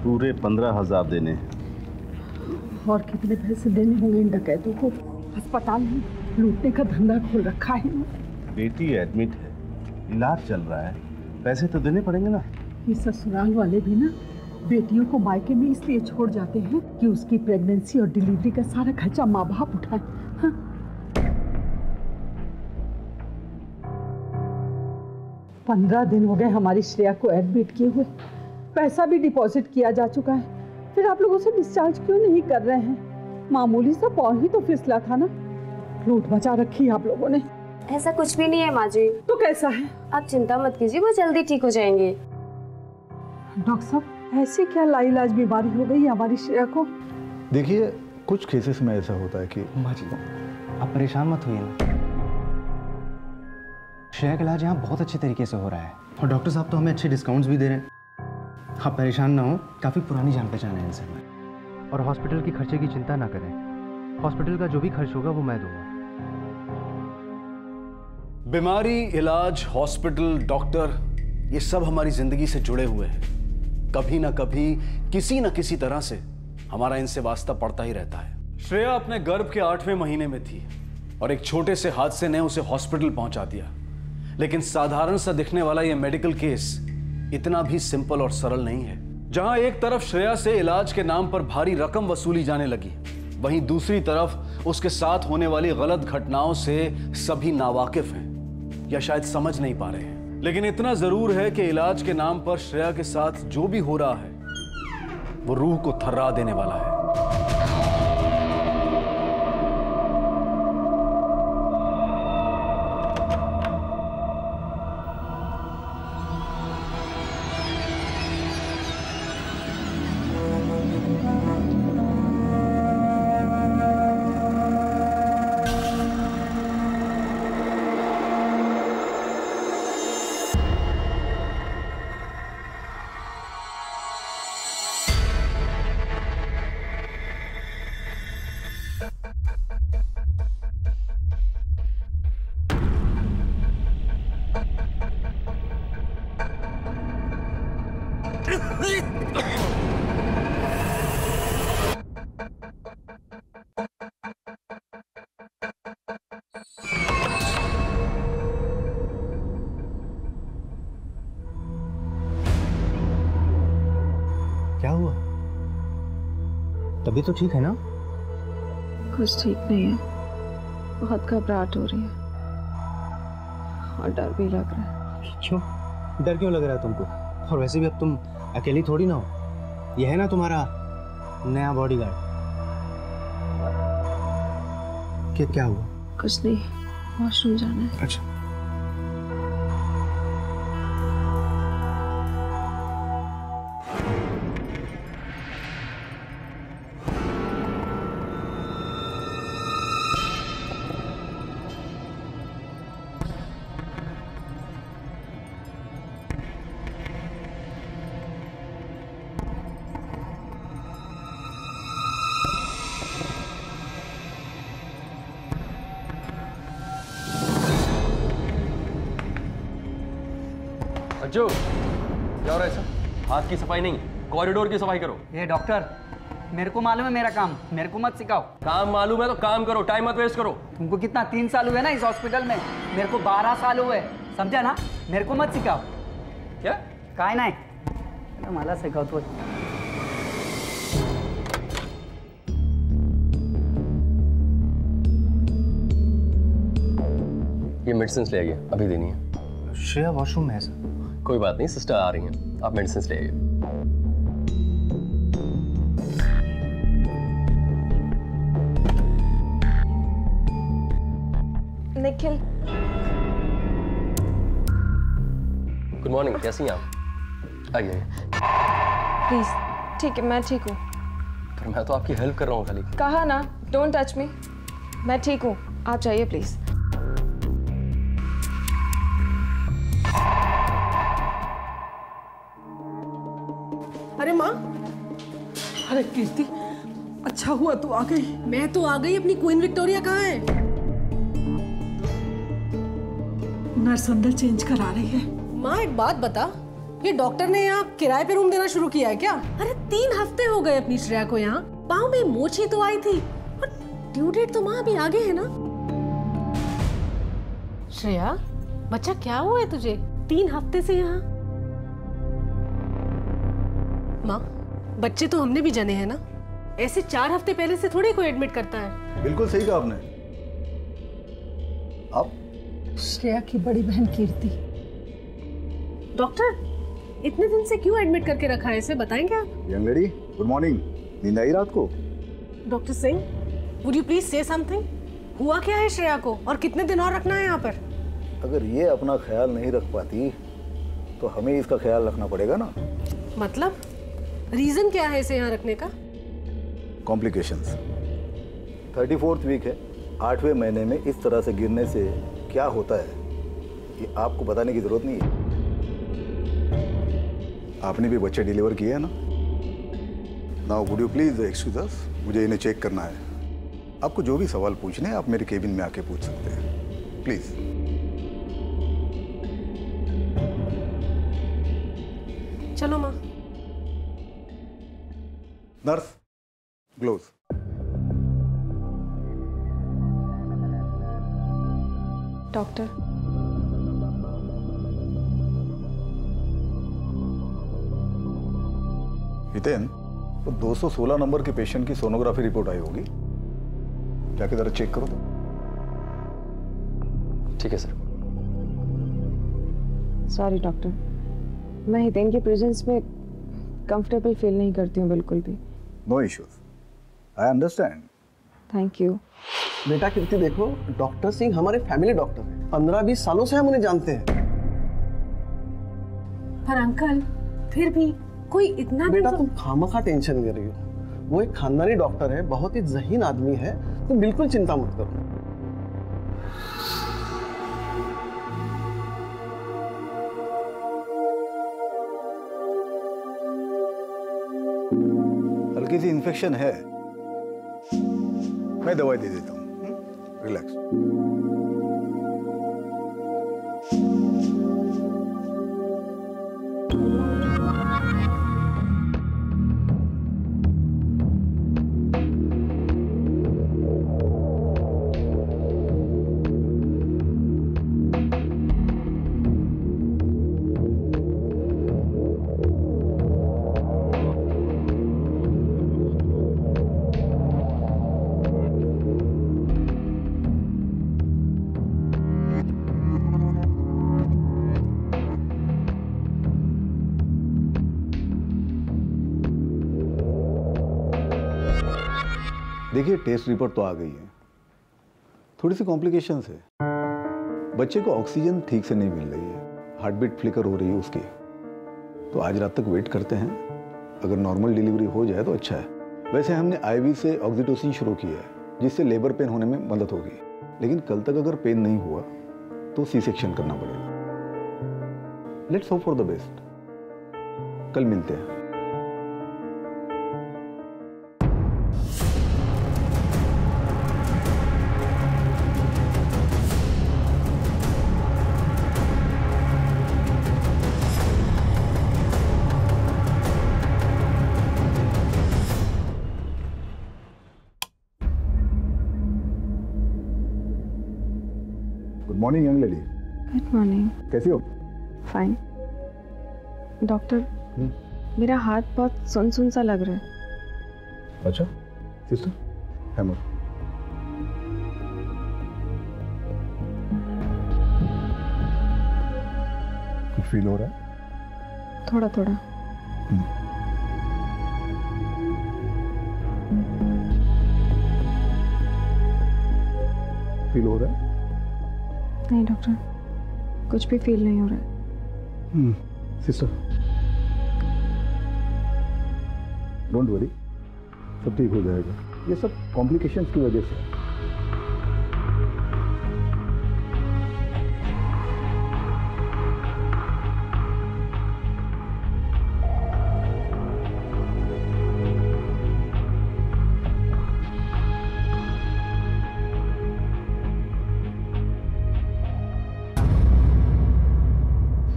पूरे 15,000 देने हैं। और कितने पैसे देने होंगे इन डकैतों को? अस्पताल में लूटने का धंधा खोल रखा है। बेटी एडमिट है, इलाज चल रहा है, पैसे तो देने पड़ेंगे ना। ये ससुराल वाले भी ना बेटियों को मायके में इसलिए छोड़ जाते हैं कि उसकी प्रेगनेंसी और डिलीवरी का सारा खर्चा माँ बाप उठाए। हाँ? 15 दिन हो गए हमारी श्रेया को एडमिट किए हुए, पैसा भी डिपॉजिट किया जा चुका है, फिर आप लोग उसे डिस्चार्ज क्यों नहीं कर रहे हैं? मामूली सा पाँव ही तो फिसला था ना, लूट बचा रखी आप लोगों ने। ऐसा कुछ भी नहीं है माँ जी। तो कैसा है? आप चिंता मत कीजिए, वो जल्दी ठीक हो जाएंगे। डॉक्टर साहब, ऐसी क्या लाइलाज बीमारी हो गई हमारी श्रेया को? देखिए, कुछ केसेस में ऐसा होता है कि माँ जी आप परेशान मत होइए ना, श्रेया का इलाज यहाँ बहुत अच्छे तरीके से हो रहा है और डॉक्टर साहब तो हमें अच्छे डिस्काउंट्स भी दे रहे हैं। आप परेशान ना हो, काफ़ी पुरानी जान पहचान है इनसे। और हॉस्पिटल की खर्चे की चिंता ना करें, हॉस्पिटल का जो भी खर्च होगा वो मैं दूंगा। बीमारी, इलाज, हॉस्पिटल, डॉक्टर, ये सब हमारी जिंदगी से जुड़े हुए हैं। कभी ना कभी किसी न किसी तरह से हमारा इनसे वास्ता पड़ता ही रहता है। श्रेया अपने गर्भ के 8वें महीने में थी और एक छोटे से हादसे ने उसे हॉस्पिटल पहुंचा दिया। लेकिन साधारण सा दिखने वाला यह मेडिकल केस इतना भी सिंपल और सरल नहीं है। जहां एक तरफ श्रेया से इलाज के नाम पर भारी रकम वसूली जाने लगी, वहीं दूसरी तरफ उसके साथ होने वाली गलत घटनाओं से सभी नावाकिफ हैं या शायद समझ नहीं पा रहे हैं। लेकिन इतना जरूर है कि इलाज के नाम पर श्रेया के साथ जो भी हो रहा है वो रूह को थर्रा देने वाला है। क्या हुआ? तभी तो ठीक है ना? कुछ ठीक नहीं है, बहुत घबराहट हो रही है और डर भी लग रहा है। क्यों? डर क्यों लग रहा है तुमको? और वैसे भी अब तुम अकेली थोड़ी ना हो, यह है ना तुम्हारा नया बॉडीगार्ड। क्या हुआ? कुछ नहीं, वॉशरूम जाना है। अच्छा। जो क्या हो रहा है सर? हाथ की सफाई नहीं, कॉरिडोर की सफाई करो। ये डॉक्टर, मेरे को मालूम है मेरा काम, मेरे को मत सिखाओ। काम मालूम है तो काम करो, टाइम मत वेस्ट करो। तुमको कितना 3 साल हुए ना इस हॉस्पिटल में, मेरे को 12 साल हुए, समझा ना? मेरे को मत सिखाओ। क्या? काय नाही मला सिखावतो। ये मेडिसिन ले आइए, अभी देनी है। श्रेया वॉशरूम में है सर। कोई बात नहीं, सिस्टर आ रही हैं, आप मेडिसिन ले आइए। निखिल, गुड मॉर्निंग, कैसी हैं आप? आइए। प्लीज। ठीक है, मैं ठीक हूँ। पर मैं तो आपकी हेल्प कर रहा हूँ खाली। कहा ना, डोंट टच मी। मैं ठीक हूँ, आप जाइए प्लीज। अरे माँ, अरे कीर्ति, अच्छा हुआ तू आ गई। मैं तो आ गई, अपनी क्वीन विक्टोरिया कहाँ है? नर्स अंदर चेंज करा रही है। माँ एक बात बता, ये डॉक्टर ने यहाँ किराए पे रूम देना शुरू किया है क्या? अरे 3 हफ्ते हो गए अपनी श्रेया को यहाँ। पाँव में मोच ही तो आई थी और ड्यू डेट तो माँ अभी आगे है ना। श्रेया, बच्चा क्या हुआ है तुझे? 3 हफ्ते से यहाँ। माँ, बच्चे तो हमने भी जने हैं ना, ऐसे 4 हफ्ते पहले से थोड़ी कोई एडमिट करता है। बिल्कुल सही कहा आपने। आप श्रेया की बड़ी बहन कीर्ति। डॉक्टर, इतने दिन से क्यों एडमिट करके रखा है इसे, बताएंगे आप? Young lady, good morning. नींद आई रात को? Doctor Singh, would you please से समथिंग? हुआ क्या है श्रेया को और कितने दिन और रखना है यहाँ पर? अगर ये अपना ख्याल नहीं रख पाती तो हमें इसका ख्याल रखना पड़ेगा ना। मतलब रीजन क्या है इसे यहाँ रखने का? कॉम्प्लिकेशंस। 34th वीक है। 8वें महीने में इस तरह से गिरने से क्या होता है ये आपको बताने की जरूरत नहीं है। आपने भी बच्चे डिलीवर किए हैं ना। Now would you please excuse अस, मुझे इन्हें चेक करना है। आपको जो भी सवाल पूछने हैं आप मेरे केबिन में आके पूछ सकते हैं, प्लीज। चलो माँ। Nurse, gloves. डॉक्टर, हितेन, वो 216 नंबर के पेशेंट की सोनोग्राफी रिपोर्ट आई होगी, जाके जरा चेक करो तो। ठीक है सर। सॉरी डॉक्टर, मैं हितेन के प्रेजेंस में कंफर्टेबल फील नहीं करती हूँ बिल्कुल भी। No issues, I understand. Thank you. बेटा कीर्ति देखो, डॉक्टर सिंह हमारे फैमिली डॉक्टर हैं। 15-20 सालों से हम उन्हें जानते हैं। पर अंकल, फिर भी कोई इतना बेटा तुम खामखा टेंशन ले रही हो। वो एक खानदानी डॉक्टर है, बहुत ही ज़हीन आदमी है, तुम बिल्कुल चिंता मत करो। हल्की सी इन्फेक्शन है, मैं दवाई दे देता हूँ। रिलैक्स। देखिए, टेस्ट रिपोर्ट तो आ गई है। थोड़ी सी कॉम्प्लिकेशंस है। बच्चे को ऑक्सीजन ठीक से नहीं मिल रही है, हार्ट बीट फ्लिकर हो रही है उसकी। तो आज रात तक वेट करते हैं, अगर नॉर्मल डिलीवरी हो जाए तो अच्छा है। वैसे हमने आईवी से ऑक्सीटोसिन शुरू किया है, जिससे लेबर पेन होने में मदद होगी। लेकिन कल तक अगर पेन नहीं हुआ तो सी सेक्शन करना पड़ेगा। Let's hope for the best. कल मिलते हैं। Good morning young lady. Good morning. कैसी हो? फाइन। डॉक्टर, मेरा हाथ बहुत सुन सुन सा लग रहा है। अच्छा सिस्टर, हैमर। कुछ फील हो रहा है? थोड़ा थोड़ा। फील हो रहा है? नहीं डॉक्टर, कुछ भी फील नहीं हो रहा है। सिस्टर, डोंट वरी, सब ठीक हो जाएगा। ये सब कॉम्प्लिकेशंस की वजह से।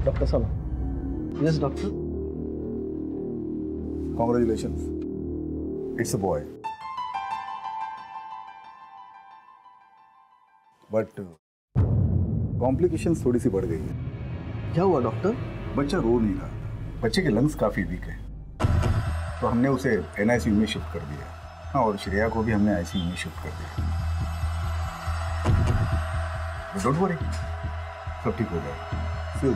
डॉक्टर साहब, yes doctor. Congratulations, it's a boy. But complications थोड़ी सी बढ़ गई है। क्या हुआ डॉक्टर? बच्चा रो नहीं रहा था, बच्चे के लंग्स काफ़ी वीक है, तो हमने उसे NICU में शिफ्ट कर दिया। हाँ, और श्रेया को भी हमने ICU में शिफ्ट कर दिया। डोंट वरी, सब ठीक हो जाएगा। फिर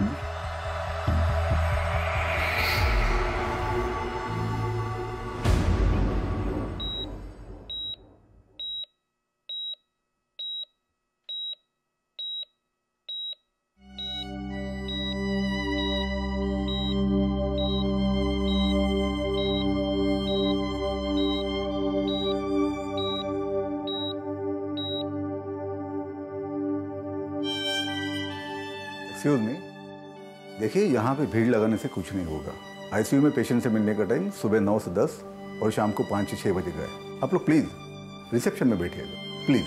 एक्सक्यूज मी, देखिए यहाँ पे भीड़ लगाने से कुछ नहीं होगा। ICU में पेशेंट से मिलने का टाइम सुबह 9 से 10 और शाम को 5 से 6 बजे का है। आप लोग प्लीज रिसेप्शन में बैठिएगा, प्लीज।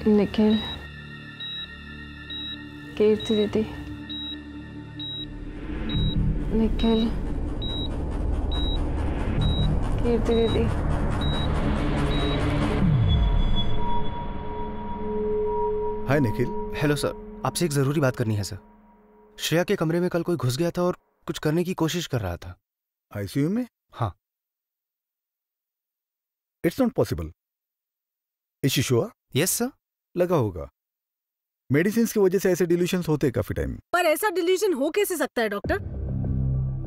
निखिल, कीर्ति दीदी, निखिल, कीर्ति दीदी। हाय निखिल। हेलो सर, आपसे एक ज़रूरी बात करनी है सर। श्रेया के कमरे में कल कोई घुस गया था और कुछ करने की कोशिश कर रहा था। ICU में? हाँ। It's not possible. Is she sure? Yes sir. लगा होगा, मेडिसिन की वजह से ऐसे डिल्यूशंस होते हैं काफी टाइम। पर ऐसा डिल्यूजन हो कैसे सकता है डॉक्टर?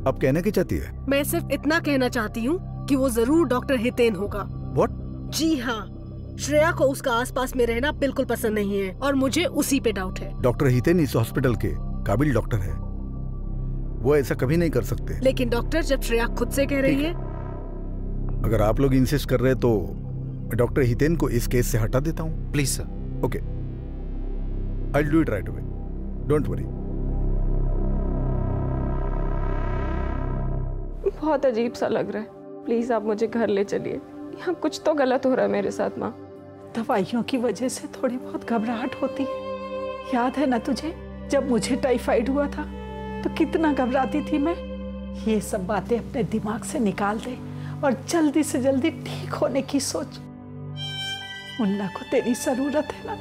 आप कहना क्या चाहती है? मैं सिर्फ इतना कहना चाहती हूँ कि वो जरूर डॉक्टर हितेन होगा। What? जी हाँ, श्रेया को उसका आसपास में रहना बिल्कुल पसंद नहीं है और मुझे उसी पे डाउट है। डॉक्टर हितेन इस हॉस्पिटल के काबिल डॉक्टर है, वो ऐसा कभी नहीं कर सकते। लेकिन डॉक्टर, जब श्रेया खुद से कह रही है। अगर आप लोग इंसिस्ट कर रहे हैं तो डॉक्टर हितेन को इस केस से हटा देता हूँ। Please sir. Okay, I will do it right away, don't worry. बहुत अजीब सा लग रहा है, प्लीज आप मुझे घर ले चलिए। यहाँ कुछ तो गलत हो रहा है मेरे साथ माँ। दवाइयों की वजह से थोड़ी बहुत घबराहट होती है। याद है ना तुझे, जब मुझे टाइफाइड हुआ था तो कितना घबराती थी मैं। ये सब बातें अपने दिमाग से निकाल दे और जल्दी से जल्दी ठीक होने की सोच। मुन्ना को तेरी जरूरत है ना।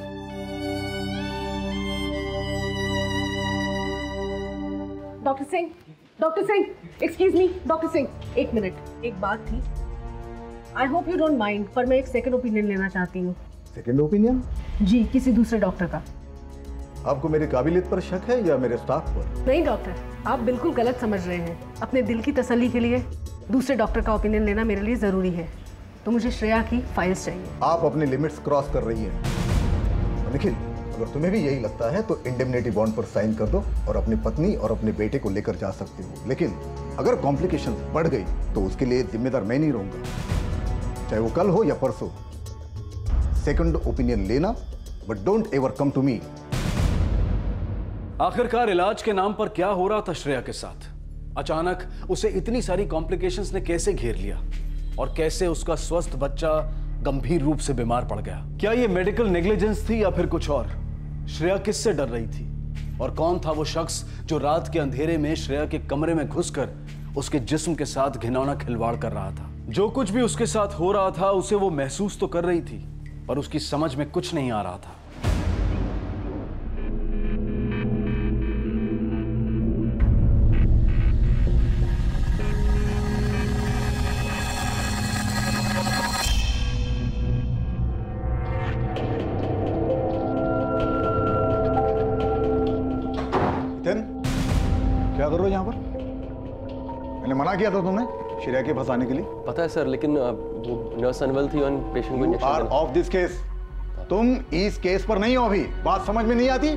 Doctor Singh, excuse me doctor Singh, एक मिनट। एक बात थी, I hope you don't mind, पर मैं एक सेकंड ओपिनियन लेना चाहती हूँ। Second opinion? जी, किसी दूसरे डॉक्टर का। आपको मेरी काबिलियत पर शक है या मेरे स्टाफ पर? नहीं डॉक्टर, आप बिल्कुल गलत समझ रहे हैं। अपने दिल की तसल्ली के लिए दूसरे डॉक्टर का ओपिनियन लेना मेरे लिए जरूरी है, तो मुझे श्रेया की फाइल्स चाहिए। आप अपने लिमिट्स क्रॉस कर रही हैं। निखिल, अगर तुम्हें भी यही लगता है तो इंडेमनिटी बॉन्ड पर साइन कर दो और अपनी पत्नी और अपने बेटे को लेकर जा सकते हो। लेकिन अगर कॉम्प्लिकेशंस बढ़ गई तो उसके लिए जिम्मेदार मैं नहीं रहूंगा, चाहे वो कल हो या परसों। सेकंड ओपिनियन लेना, but don't ever come to me. आखिरकार इलाज के नाम पर क्या हो रहा था श्रेया के साथ? अचानक उसे इतनी सारी कॉम्प्लिकेशंस ने कैसे घेर लिया और कैसे उसका स्वस्थ बच्चा गंभीर रूप से बीमार पड़ गया? क्या यह मेडिकल नेग्लिजेंस थी या फिर कुछ और? श्रेया किससे डर रही थी और कौन था वो शख्स जो रात के अंधेरे में श्रेया के कमरे में घुसकर उसके जिस्म के साथ घिनौना खिलवाड़ कर रहा था? जो कुछ भी उसके साथ हो रहा था उसे वो महसूस तो कर रही थी, पर उसकी समझ में कुछ नहीं आ रहा था। क्या कर रहे हो यहाँ पर? मैंने मना किया था तुमने श्रेया के फंसाने के लिए। पता है सर, लेकिन वो नर्स अनवेल थी और पेशेंट को injection are of this case. तुम इस केस पर नहीं हो अभी। बात समझ में नहीं आती?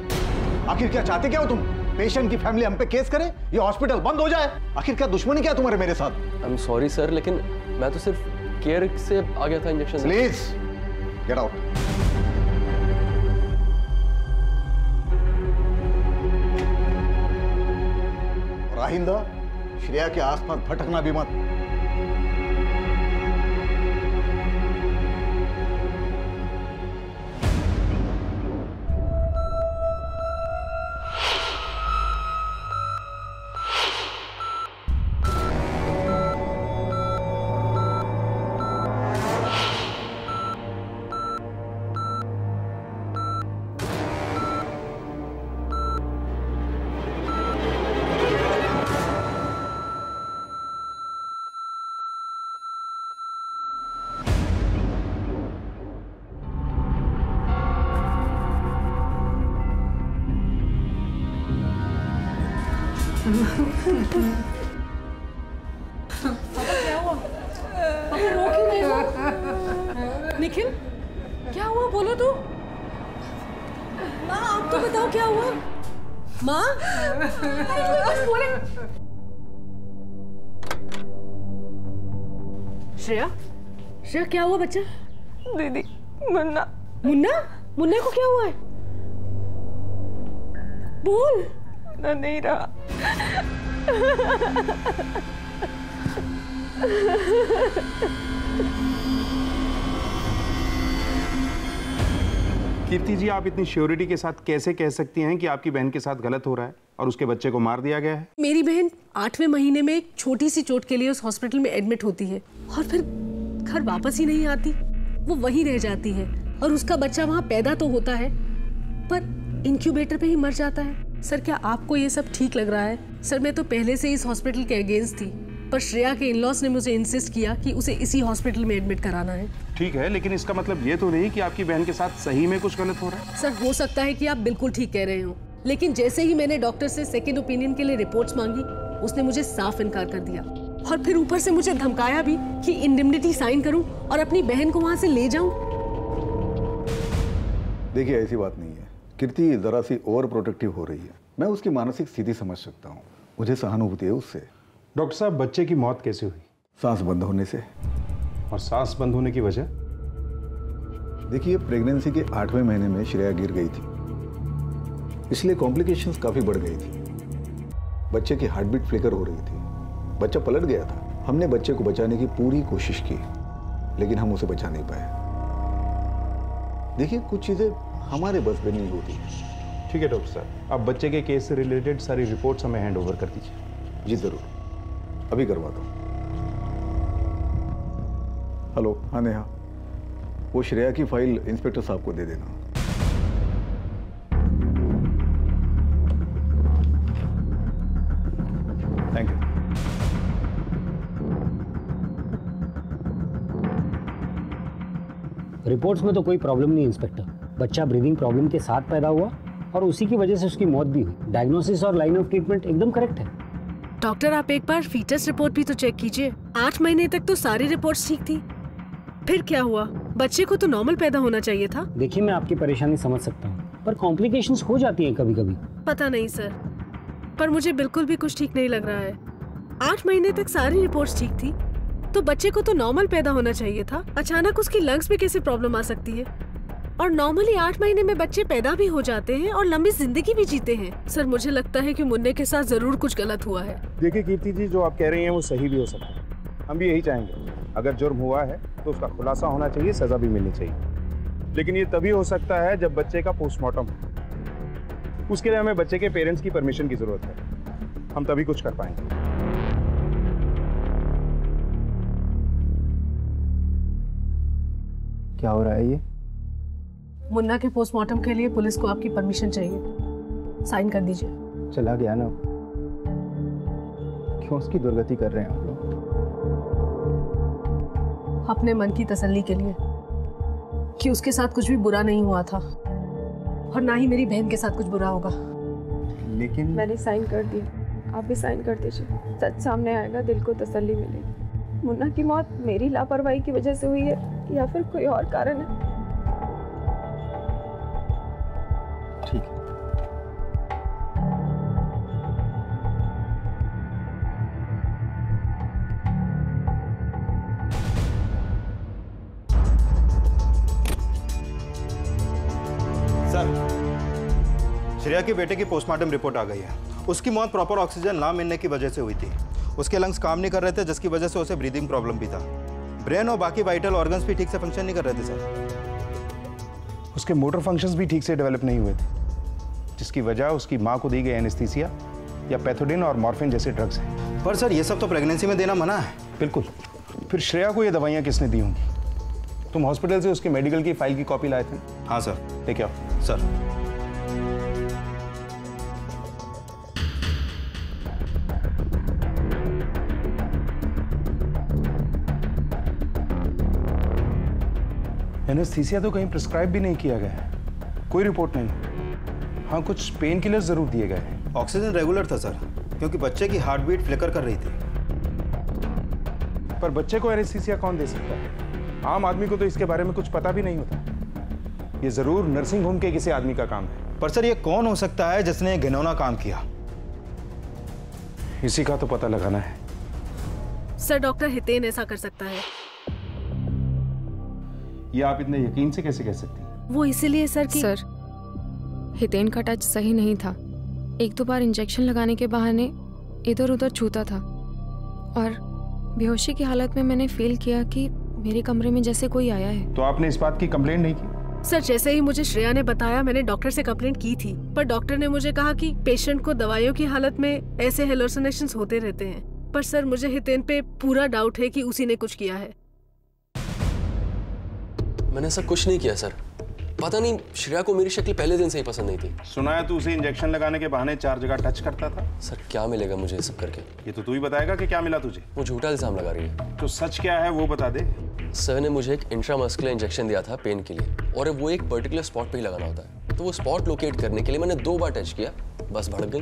आखिर क्या चाहते क्या हो तुम? पेशेंट की फैमिली हम पे केस करे, ये हॉस्पिटल बंद हो जाए। आखिर क्या दुश्मनी क्या तुम्हारे मेरे साथ? आई एम सॉरी सर, लेकिन मैं तो सिर्फ केयर से आ गया था इंजेक्शन। Please get out. और आइंदा श्रेया के आसपास भटकना भी मत। निखिल, क्या हुआ बोलो तो। माँ आप तो बताओ क्या हुआ। माँ बोले। श्रेया, श्रेया क्या हुआ बच्चा? दीदी मुन्ना। मुन्ना? मुन्ना को क्या हुआ है? बोल। मुन्ना नहीं रहा। कीर्ति जी, आप इतनी श्योरिटी के साथ कैसे कह सकती हैं कि आपकी बहन के साथ गलत हो रहा है और उसके बच्चे को मार दिया गया है? मेरी बहन 8वें महीने में एक छोटी सी चोट के लिए उस हॉस्पिटल में एडमिट होती है और फिर घर वापस ही नहीं आती। वो वहीं रह जाती है और उसका बच्चा वहाँ पैदा तो होता है पर इंक्यूबेटर पे ही मर जाता है। सर क्या आपको ये सब ठीक लग रहा है? सर मैं तो पहले से इस हॉस्पिटल के अगेंस्ट थी, पर श्रेया के इन-लॉज ने मुझे इंसिस्ट किया कि उसे इसी हॉस्पिटल में एडमिट कराना है। ठीक है, लेकिन इसका मतलब ये तो नहीं कि आपकी बहन के साथ सही में कुछ गलत हो रहा है। सर हो सकता है कि आप बिल्कुल ठीक कह रहे हो, लेकिन जैसे ही मैंने डॉक्टर से सेकेंड ओपिनियन के लिए रिपोर्ट्स मांगी, उसने मुझे साफ इनकार कर दिया और फिर ऊपर से मुझे धमकाया भी कि इंडेमनिटी साइन करूं और अपनी बहन को वहां से ले जाऊं। देखिए ऐसी बात नहीं है, कीर्ति जरा सी ओवर प्रोटेक्टिव हो रही है। मैं उसकी मानसिक स्थिति समझ सकता हूँ, मुझे सहानुभूति है उससे। डॉक्टर साहब, बच्चे की मौत कैसे हुई? सांस बंद होने से। और सांस बंद होने की वजह? देखिए प्रेगनेंसी के 8वें महीने में श्रेया गिर गई थी, इसलिए कॉम्प्लिकेशंस काफी बढ़ गई थी। बच्चे की हार्ट बीट फ्लिकर हो रही थी, बच्चा पलट गया था। हमने बच्चे को बचाने की पूरी कोशिश की, लेकिन हम उसे बचा नहीं पाए। देखिए कुछ चीजें हमारे बस में नहीं होती। ठीक है डॉक्टर साहब, आप बच्चे के केस से रिलेटेड सारी रिपोर्ट्स हमें हैंड ओवर कर दीजिए। जी जरूर, अभी करवाता हूँ। हेलो, हाँ नेहा, वो श्रेया की फाइल इंस्पेक्टर साहब को दे देना। Thank you. रिपोर्ट्स में तो कोई प्रॉब्लम नहीं इंस्पेक्टर। बच्चा ब्रीदिंग प्रॉब्लम के साथ पैदा हुआ और उसी की वजह से उसकी मौत भी हुई। डायग्नोसिस और लाइन ऑफ ट्रीटमेंट एकदम करेक्ट है। डॉक्टर आप एक बार फीटस रिपोर्ट भी तो चेक कीजिए। 8 महीने तक तो सारी रिपोर्ट्स ठीक थी, फिर क्या हुआ? बच्चे को तो नॉर्मल पैदा होना चाहिए था। देखिए मैं आपकी परेशानी समझ सकता हूँ, पर कॉम्प्लिकेशंस हो जाती हैं कभी कभी। पता नहीं सर, पर मुझे बिल्कुल भी कुछ ठीक नहीं लग रहा है। 8 महीने तक सारी रिपोर्ट्स ठीक थी, तो बच्चे को तो नॉर्मल पैदा होना चाहिए था। अचानक उसकी लंग्स में कैसे प्रॉब्लम आ सकती है? और नॉर्मली 8 महीने में बच्चे पैदा भी हो जाते हैं और लंबी जिंदगी भी जीते हैं। सर मुझे लगता है कि मुन्ने के साथ जरूर कुछ गलत हुआ है। देखिए कीर्ति जी, जो आप कह रही हैं वो सही भी हो सकता है। हम भी यही चाहेंगे, अगर जुर्म हुआ है तो उसका खुलासा होना चाहिए, सजा भी मिलनी चाहिए। लेकिन ये तभी हो सकता है जब बच्चे का पोस्टमार्टम हो। उसके लिए हमें बच्चे के पेरेंट्स की परमिशन की जरूरत है, हम तभी कुछ कर पाएंगे। क्या हो रहा है ये? मुन्ना के पोस्टमार्टम के लिए पुलिस को आपकी परमिशन चाहिए, साइन कर दीजिए। चला गया ना, क्यों उसकी दुर्गति कर रहे हैं आप लोग? अपने मन की तसल्ली के लिए कि उसके साथ कुछ भी बुरा नहीं हुआ था और ना ही मेरी बहन के साथ कुछ बुरा होगा। लेकिन मैंने साइन कर दी, आप भी साइन कर दीजिए। सच सामने आएगा, दिल को तसल्ली मिलेगी। मुन्ना की मौत मेरी लापरवाही की वजह से हुई है या फिर कोई और कारण है? ठीक है। श्रेया के बेटे की पोस्टमार्टम रिपोर्ट आ गई है। उसकी मौत प्रॉपर ऑक्सीजन ना मिलने की वजह से हुई थी। उसके लंग्स काम नहीं कर रहे थे, जिसकी वजह से उसे ब्रीदिंग प्रॉब्लम भी था। ब्रेन और बाकी वाइटल ऑर्गन्स भी ठीक से फंक्शन नहीं कर रहे थे सर। उसके मोटर फंक्शंस भी ठीक से डेवलप नहीं हुए थे, जिसकी वजह उसकी माँ को दी गई एनेस्थीसिया या पैथोडिन और मॉर्फिन जैसे ड्रग्स हैं। पर सर ये सब तो प्रेगनेंसी में देना मना है। बिल्कुल। फिर श्रेया को ये दवाइयाँ किसने दी होंगी? तुम हॉस्पिटल से उसके मेडिकल की फाइल की कॉपी लाए थे? हाँ सर। लेके आओ। सर एनेस्थीसिया तो कहीं प्रिस्क्राइब भी नहीं किया गया है, कोई रिपोर्ट नहीं। हाँ, कुछ पेन किलर्स जरूर दिए गए हैं। ऑक्सीजन रेगुलर था सर, क्योंकि बच्चे की हार्ट बीट फ्लिकर कर रही थी। पर बच्चे को एनेस्थीसिया कौन दे सकता है? आम आदमी को तो इसके बारे में कुछ पता भी नहीं होता। ये जरूर नर्सिंग होम के किसी आदमी का काम है। पर सर ये कौन हो सकता है जिसने घिनौना काम किया? इसी का तो पता लगाना है। सर डॉक्टर हितेन ऐसा कर सकता है। ये आप इतने यकीन से कैसे कह सकती हैं? वो इसीलिए सर कि सर हितेन का टच सही नहीं था। एक दो बार इंजेक्शन लगाने के बहाने इधर उधर छूता था और बेहोशी की हालत में मैंने फील किया कि मेरे कमरे में जैसे कोई आया है। तो आपने इस बात की कंप्लेंट नहीं की? सर जैसे ही मुझे श्रेया ने बताया मैंने डॉक्टर से कंप्लेंट की थी, पर डॉक्टर ने मुझे कहा कि पेशेंट को दवाइयों की हालत में ऐसे हेलुसिनेशंस होते रहते हैं। पर सर मुझे हितेन पे पूरा डाउट है कि उसी ने कुछ किया है। मैंने ऐसा कुछ नहीं किया सर। पता नहीं श्रेया को मेरी शक्ल पहले दिन से ही पसंद नहीं थी। सुना है तू उसे इंजेक्शन लगाने के बहाने 4 जगह टच करता था। सर क्या मिलेगा मुझे ये सब करके? ये तो तू ही बताएगा कि क्या मिला तुझे। वो झूठा इल्जाम लगा रही है। तो सच क्या है वो बता दे। सर ने मुझे एक इंट्रामस्कुलर इंजेक्शन दिया था पेन के लिए, और वो एक पर्टिकुलर स्पॉट पे ही लगाना होता है। तो वो स्पॉट लोकेट करने के लिए मैंने 2 बार टच किया, बस भड़क गई।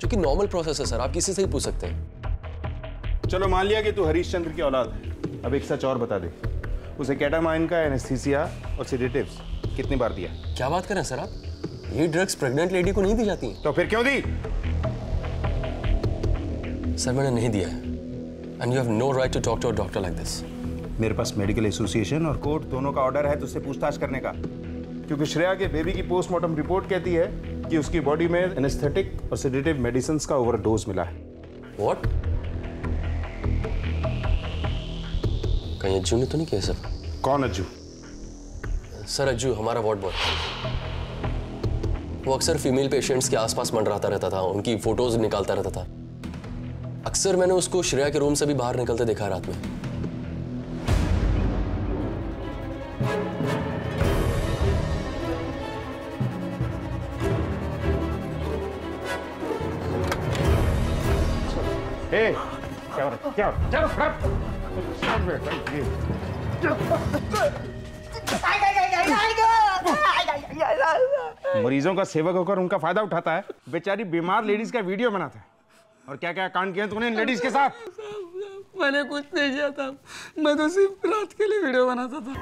जो कि नॉर्मल प्रोसेस है सर, आप किसी से ही पूछ सकते हैं। चलो मान लिया कि तू हरीशचंद्र की औलाद है। अब एक सच और बता दे, उसे केटामाइन का एनेस्थीसिया और सेडेटिव्स कितनी बार दिया? क्या बात कर रहे हैं सर आप? ये ड्रग्स प्रेग्नेंट लेडी को नहीं दी जाती हैं। तो फिर क्यों दी? सर मैंने नहीं दिया है। And you have no right to talk to a doctor like this. मेरे पास मेडिकल एसोसिएशन और कोर्ट दोनों का ऑर्डर है तुझसे पूछताछ करने का, क्योंकि श्रेया के बेबी की पोस्टमार्टम रिपोर्ट कहती है कि उसकी बॉडी में एनेस्थेटिक और सेडेटिव मेडिसिन का ओवरडोज मिला है। व्हाट? कहीं अज्जू ने तो नहीं किया सब? कौन अज्जू? सर अज्जू हमारा वार्ड बॉय। वो अक्सर फीमेल पेशेंट्स के आसपास मंडराता रहता था, उनकी फोटोज निकालता रहता था। अक्सर मैंने उसको श्रेया के रूम से भी बाहर निकलते देखा रात में। क्या हो रहा है? क्या हो रहा है? मरीजों का सेवक होकर उनका फायदा उठाता है। बेचारी बीमार लेडीज का वीडियो बनाता है। और क्या क्या कांड किए तूने इन लेडीज के साथ? मैंने कुछ नहीं किया था, मैं तो सिर्फ रात के लिए वीडियो बनाता था।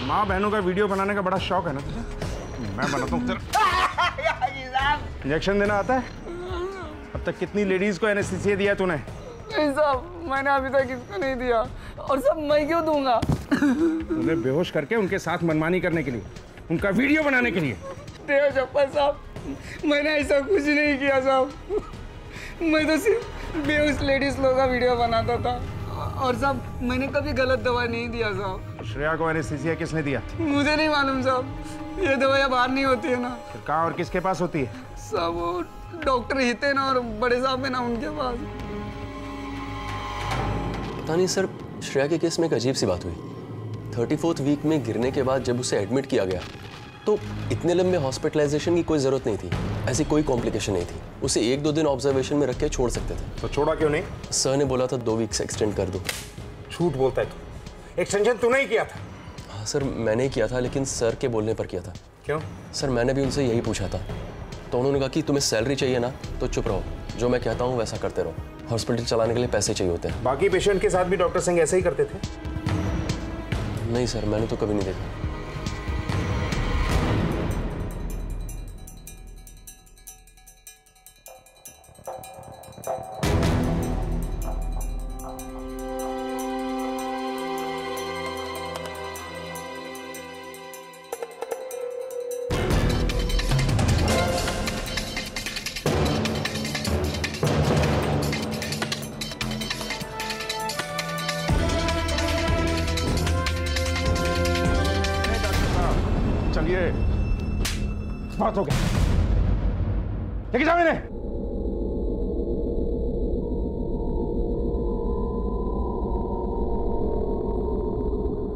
माँ बहनों का वीडियो बनाने का बड़ा शौक है ना तुझे? मैं बनाता हूँ। इंजेक्शन देना आता है? अब तक कितनी लेडीज को एनेस्थीसिया दिया तूने? नहीं साहब, मैंने अभी तक किसको नहीं दिया, और सब मैं क्यों दूंगा? उन्हें बेहोश करके उनके साथ मनमानी करने के लिए, उनका वीडियो बनाने के लिए। जब्बार साहब, मैंने ऐसा कुछ नहीं किया साहब। मैं तो सिर्फ बेहोश लेडीज लोगों का वीडियो बनाता था, और सब मैंने कभी गलत दवा नहीं दिया साहब। श्रेया को एनेस्थीसिया किसने दिया? मुझे नहीं मालूम साहब, ये दवाइयाँ बाहर नहीं होती है ना। फिर कहाँ और किसके पास होती है? सब वो डॉक्टर हितेन और बड़े साहब है ना, उनके पास। पता नहीं सर, श्रेया के केस में एक अजीब सी बात हुई। 34th वीक में गिरने के बाद जब उसे एडमिट किया गया तो इतने लंबे हॉस्पिटलाइजेशन की कोई जरूरत नहीं थी। ऐसी कोई कॉम्प्लिकेशन नहीं थी। उसे 1-2 दिन ऑब्जर्वेशन में रख के छोड़ सकते थे। तो छोड़ा क्यों नहीं? सर ने बोला था 2 वीक्स एक्सटेंड कर दो। झूठ बोलता है तू। एक्सटेंशन तूने ही किया था? हाँ सर, मैंने ही किया था, लेकिन सर के बोलने पर किया था। क्यों? सर मैंने भी उनसे यही पूछा था, तो उन्होंने कहा कि तुम्हें सैलरी चाहिए ना तो चुप रहो, जो मैं कहता हूँ वैसा करते रहो। हॉस्पिटल चलाने के लिए पैसे चाहिए होते हैं। बाकी पेशेंट के साथ भी डॉक्टर सिंह ऐसे ही करते थे? नहीं सर, मैंने तो कभी नहीं देखा। बस बहुत हो गया, लेके जाओ इन्हें।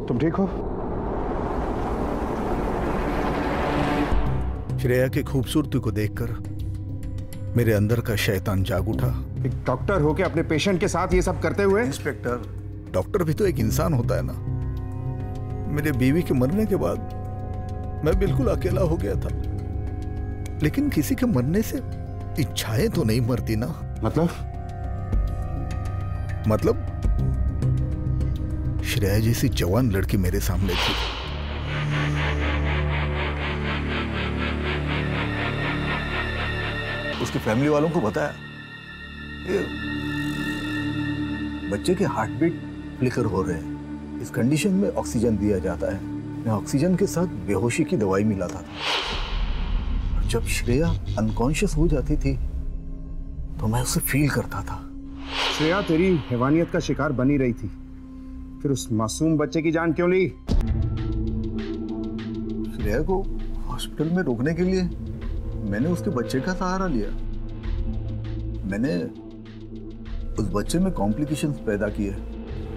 तुम ठीक हो? श्रेया की खूबसूरती को देखकर मेरे अंदर का शैतान जाग उठा। एक डॉक्टर होके अपने पेशेंट के साथ ये सब करते हुए? इंस्पेक्टर, डॉक्टर भी तो एक इंसान होता है ना। मेरे बीवी के मरने के बाद मैं बिल्कुल अकेला हो गया था, लेकिन किसी के मरने से इच्छाएं तो नहीं मरती ना। मतलब श्रेया जैसी जवान लड़की मेरे सामने थी। उसकी फैमिली वालों को बताया, बच्चे के हार्ट बीट फ्लिकर हो रहे हैं, इस कंडीशन में ऑक्सीजन दिया जाता है। मैं ऑक्सीजन के साथ बेहोशी की दवाई मिलाता था। जब श्रेया अनकॉन्शियस हो जाती थी तो मैं उसे फील करता था। श्रेया तेरी हैवानियत का शिकार बनी रही थी, फिर उस मासूम बच्चे की जान क्यों ली? श्रेया को हॉस्पिटल में रोकने के लिए मैंने उसके बच्चे का सहारा लिया। मैंने उस बच्चे में कॉम्प्लिकेशंस पैदा किए,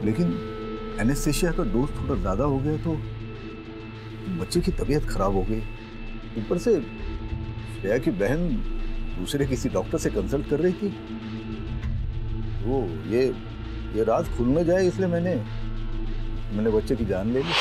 लेकिन एनेस्थेशिया का डोज थोड़ा ज्यादा हो गया तो बच्चे की तबीयत खराब हो गई। ऊपर से श्रेया की बहन दूसरे किसी डॉक्टर से कंसल्ट कर रही थी। वो ये राज खुल न जाए इसलिए मैंने बच्चे की जान ले ली।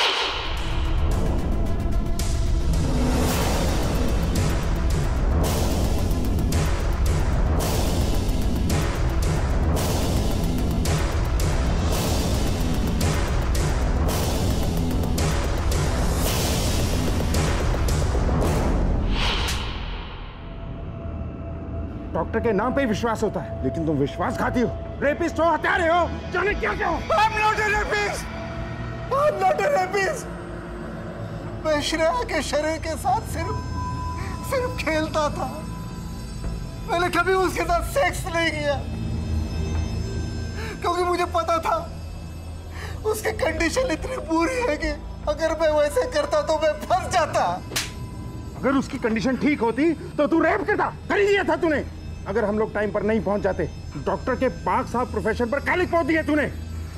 डॉक्टर के नाम पे ही विश्वास होता है, लेकिन तुम विश्वासघाती हो, रेपिस्ट हो, हत्यारे हो, जाने क्या क्या हो। I'm not a rapist! I'm not a rapist! मैं श्रेया के शरीर के साथ सिर्फ खेलता था। मैंने कभी उसके साथ सेक्स नहीं किया, क्योंकि मुझे पता था उसकी कंडीशन इतनी बुरी है कि अगर मैं वैसे करता तो मैं फंस जाता। अगर उसकी कंडीशन ठीक होती तो तू रेप करता, कर ही दिया था तूने। अगर हम लोग टाइम पर नहीं पहुंच जाते, डॉक्टर के पाक साहब प्रोफेशन पर कालिक पहुंच दिया तूने।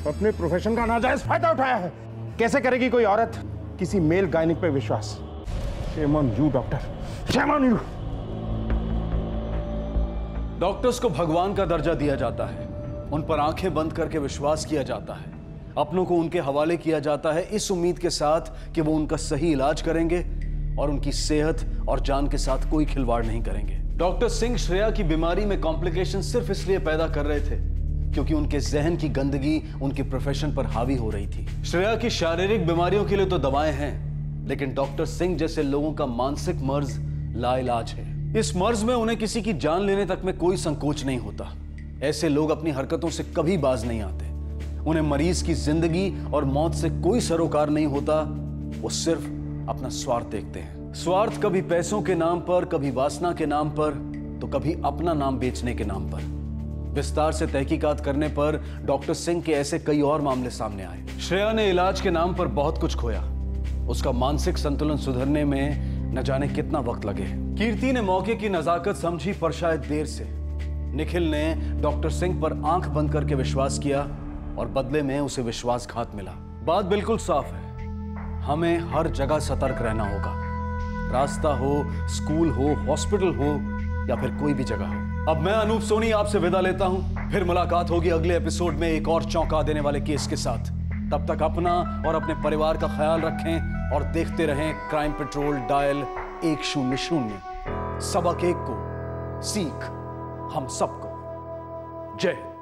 अपने प्रोफेशन का नाजायज फायदा उठाया है। कैसे करेगी कोई औरत किसी मेल गायनिक पे विश्वास? Shame on you doctor, shame on you. Doctors को भगवान का दर्जा दिया जाता है, उन पर आंखें बंद करके विश्वास किया जाता है, अपनों को उनके हवाले किया जाता है इस उम्मीद के साथ कि वो उनका सही इलाज करेंगे और उनकी सेहत और जान के साथ कोई खिलवाड़ नहीं करेंगे। डॉक्टर सिंह श्रेया की बीमारी में कॉम्प्लिकेशन सिर्फ इसलिए पैदा कर रहे थे क्योंकि उनके जहन की गंदगी उनके प्रोफेशन पर हावी हो रही थी। श्रेया की शारीरिक बीमारियों के लिए तो दवाएं हैं, लेकिन डॉक्टर सिंह जैसे लोगों का मानसिक मर्ज लाइलाज है। इस मर्ज में उन्हें किसी की जान लेने तक में कोई संकोच नहीं होता। ऐसे लोग अपनी हरकतों से कभी बाज नहीं आते। उन्हें मरीज की जिंदगी और मौत से कोई सरोकार नहीं होता। वो सिर्फ अपना स्वार्थ देखते हैं। स्वार्थ कभी पैसों के नाम पर, कभी वासना के नाम पर, तो कभी अपना नाम बेचने के नाम पर। विस्तार से तहकीकात करने पर डॉक्टर सिंह के ऐसे कई और मामले सामने आए। श्रेया ने इलाज के नाम पर बहुत कुछ खोया। उसका मानसिक संतुलन सुधरने में न जाने कितना वक्त लगे। कीर्ति ने मौके की नजाकत समझी, पर शायद देर से। निखिल ने डॉक्टर सिंह पर आंख बंद करके विश्वास किया और बदले में उसे विश्वासघात मिला। बात बिल्कुल साफ है, हमें हर जगह सतर्क रहना होगा। रास्ता हो, स्कूल हो, हॉस्पिटल हो या फिर कोई भी जगह हो। अब मैं अनूप सोनी आपसे विदा लेता हूं। फिर मुलाकात होगी अगले एपिसोड में एक और चौंका देने वाले केस के साथ। तब तक अपना और अपने परिवार का ख्याल रखें और देखते रहें क्राइम पेट्रोल डायल 100। सबक एक को सीख हम सबको। जय हिंद।